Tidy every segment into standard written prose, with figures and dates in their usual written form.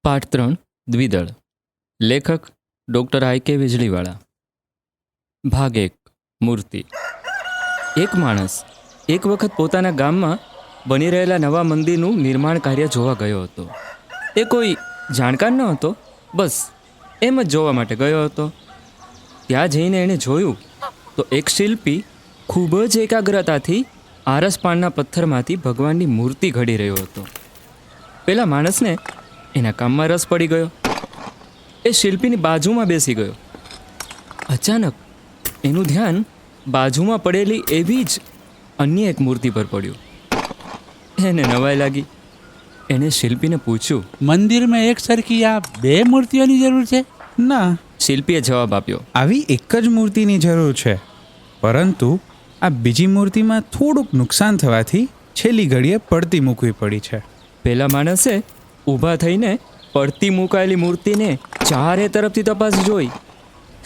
પાઠ 3 દ્વિદળ. લેખક ડૉક્ટર આઈ.કે. વીજળીવાળા. ભાગ 1 મૂર્તિ. એક માણસ એક વખત પોતાના ગામમાં બની રહેલા નવા મંદિરનું નિર્માણ કાર્ય જોવા ગયો હતો. એ કોઈ જાણકાર ન હતો, બસ એમ જ જોવા માટે ગયો હતો. ત્યાં જઈને એણે જોયું તો એક શિલ્પી ખૂબ જ એકાગ્રતાથી આરસપાણના પથ્થરમાંથી ભગવાનની મૂર્તિ ઘડી રહ્યો હતો. પેલા માણસને એના કામમાં રસ પડી ગયો. એ શિલ્પીની બાજુમાં બેસી ગયો. અચાનક એનું ધ્યાન બાજુમાં પડેલી એવી જ અન્ય એક મૂર્તિ પર પડ્યું. એને નવાઈ લાગી. એણે શિલ્પીને પૂછ્યું, મંદિરમાં એક સરખી આ બે મૂર્તિઓની જરૂર છે? ના, શિલ્પીએ જવાબ આપ્યો, આવી એક જ મૂર્તિની જરૂર છે, પરંતુ આ બીજી મૂર્તિમાં થોડુંક નુકસાન થવાથી છેલ્લી ઘડીએ પડતી મૂકવી પડી છે. પેલા માણસે ઊભા થઈને પડતી મુકાયેલી મૂર્તિને ચારે તરફથી તપાસી જોઈ.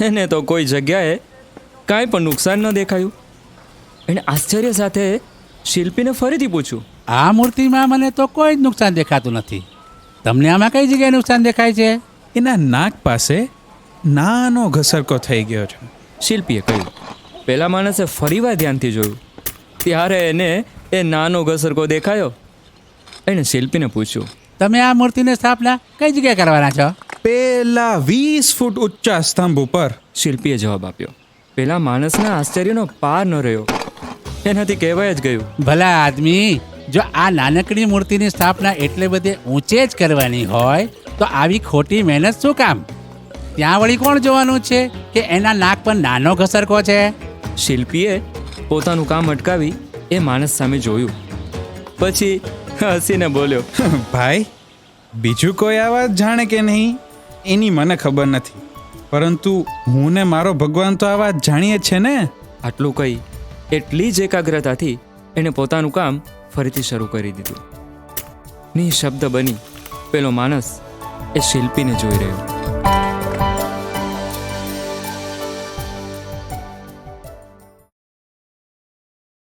એને તો કોઈ જગ્યાએ કાંઈ પણ નુકસાન ન દેખાયું. એણે આશ્ચર્ય સાથે શિલ્પીને ફરીથી પૂછ્યું, આ મૂર્તિમાં મને તો કોઈ જ નુકસાન દેખાતું નથી. તમને આમાં કઈ જગ્યાએ નુકસાન દેખાય છે? એના નાક પાસે નાનો ઘસરકો થઈ ગયો છે. શિલ્પીએ કહ્યું. પેલા માણસે ફરીવાર ધ્યાનથી જોયું. ત્યારે એને એ નાનો ઘસરકો દેખાયો. એણે શિલ્પીને પૂછ્યું, તમે આ મૂર્તિને સ્થાપના કઈ જગ્યાએ કરવાના છો? પેલા 20 ફૂટ ઊંચા સ્તંભ ઉપર. શિલ્પીએ જવાબ આપ્યો. પેલા માણસના આશ્ચર્યનો પાર ન રહ્યો. એનાથી કહેવાય જ ગયું, ભલા આદમી, જો આ નાનકડી મૂર્તિની સ્થાપના એટલે બધે ઊંચે જ કરવાની હોય તો આવી ખોટી મહેનત શું કામ? ત્યાં વળી કોણ જોવાનું છે કે એના નાક પર નાનો ઘસરકો છે? શિલ્પીએ પોતાનું કામ અટકાવી એ માણસ સામે જોયું. પછી હસીને બોલ્યો, ભાઈ, બીજું કોઈ આ વાત જાણે કે નહીં એની મને ખબર નથી, પરંતુ હું ને મારો ભગવાન તો આ વાત જાણીએ જ છે ને. આટલું કહી એટલી જ એકાગ્રતાથી એણે પોતાનું કામ ફરીથી શરૂ કરી દીધું. નિઃશબ્દ બની પેલો માણસ એ શિલ્પીને જોઈ રહ્યો.